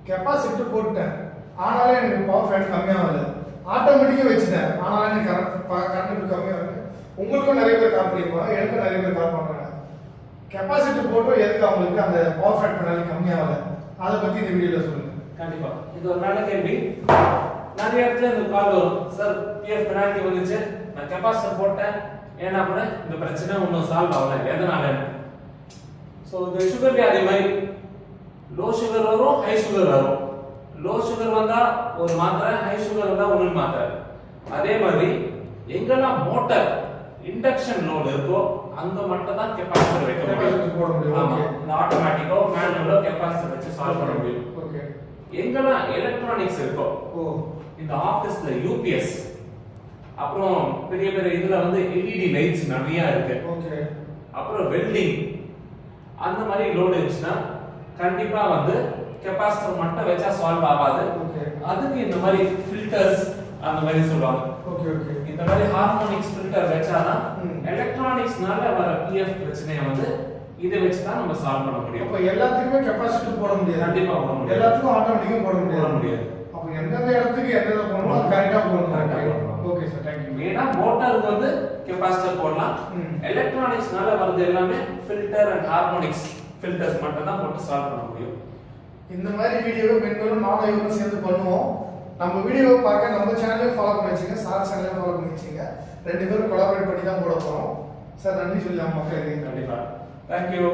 Capacitor போட்டேன், ஆனாலே எனக்கு பவர் ஃபேக்டர் கம்மியாகல. ஆட்டோமேட்டிக்காக வச்சுட்டேன், ஆனாலும் எனக்கு கரண்ட் கம்மியாகுது. உங்களுக்கும் நிறைய பேர் கால் பண்ணியிருப்பாங்க, எனக்கும் நிறைய பேர் கால் பண்ணுறாங்க. கெப்பாசிட்டர் போட்டோம் எதுக்கு அவங்களுக்கு அந்த பவர் ஃபேக்டர் கம்மியாகல, அதை பற்றி இந்த வீடியோவில் சொல்லுங்கள். கண்டிப்பா இது ஒரு நல்ல கேள்வி. நிறைய இடத்துல இந்த கால் வரும், சார் பிஎஃப் பெனால்டி வந்துச்சு, நான் கெப்பாசிட்டர் போட்டேன், ஏன்னா கூட இந்த பிரச்சனை ஒன்றும் சால்வ் ஆகல, எதனால? ஸோ இந்த சுகர் வியாதி மாதிரி லோ சுகர் வரும், ஹை சுகர் வரும். லோ சுகர் வந்தா ஒரு மாத்திரை, ஹை சுகர் வந்தா ஒன்று மாத்திரை. அதே மாதிரி எங்கெல்லாம் மோட்டார் இண்டக்ஷன் லோடு இருக்கோ அங்க மட்டும் தான் கெப்பாசிட்டர் வைக்க முடியும். ஆமா, இந்த ஆட்டோமேட்டிக்கோ மேனுவலோ கெப்பாசிட்டர் வச்சு சால்வ் பண்ண முடியும். ஓகே. எங்கெல்லாம் எலக்ட்ரானிக்ஸ் இருக்கோ, இந்த ஆபீஸ்ல யூபிஎஸ், அப்புறம் பெரிய பெரிய இதுல வந்து எல்இடி லைட்ஸ் நிறைய இருக்கு. ஓகே. அப்புறம் வெல்டிங், அந்த மாதிரி லோடு இருந்துச்சுன்னா கண்டிப்பா வந்து கெப்பாசிட்டர் மட்டும் வச்சா சால்வ் ஆகாது. அதுக்கு இந்த மாதிரி ஃபில்டர்ஸ் அந்த மாதிரி சொல்லுவாங்க. Okay okay. இந்த மாதிரி ஹார்மோனிக்ஸ் ஃபில்டர் வச்சாதான் எலக்ட்ரானிக்ஸ்னால வர பிஎஃப் பிரச்சனையை வந்து இதை வச்சு தான் நம்ம சால்வ் பண்ண முடியும். அப்ப எல்லாத்துக்குமே கெப்பாசிட்டர் போட முடியாது. கண்டிப்பா போட முடியாது. எல்லாத்துக்கும் ஆட்டோமேட்டிக்கா போட முடியாது. அப்ப எந்தெந்த இடத்துக்கு எந்தெந்த போடணும் அது கரெக்ட்டா போடணும். Okay sir, thank you. ஏனா மோட்டாருக்கு வந்து கெப்பாசிட்டர் போடலாம், எலக்ட்ரானிக்ஸ்னால வரது எல்லாமே ஃபில்டர் அண்ட் ஹார்மோனிக்ஸ் ஃபில்டர்ஸ் மட்டும் தான் போட்டு சால்வ் பண்ண முடியும். இந்த மாதிரி வீடியோவை மென்பொருள் நானும் இவரும் சேர்ந்து பண்ணுவோம். நம்ம வீடியோவை பார்க்க நம்ம சேனலையும் ஃபாலோ பண்ணி வச்சுங்க, சார் சேனலையும் ஃபாலோ பண்ணி வச்சுங்க. ரெண்டு பேரும் கொலாபரேட் பண்ணி தான் போட போறோம். சார் நன்றி சொல்லலாம் மக்களுக்கு. கண்டிப்பா. Thank you.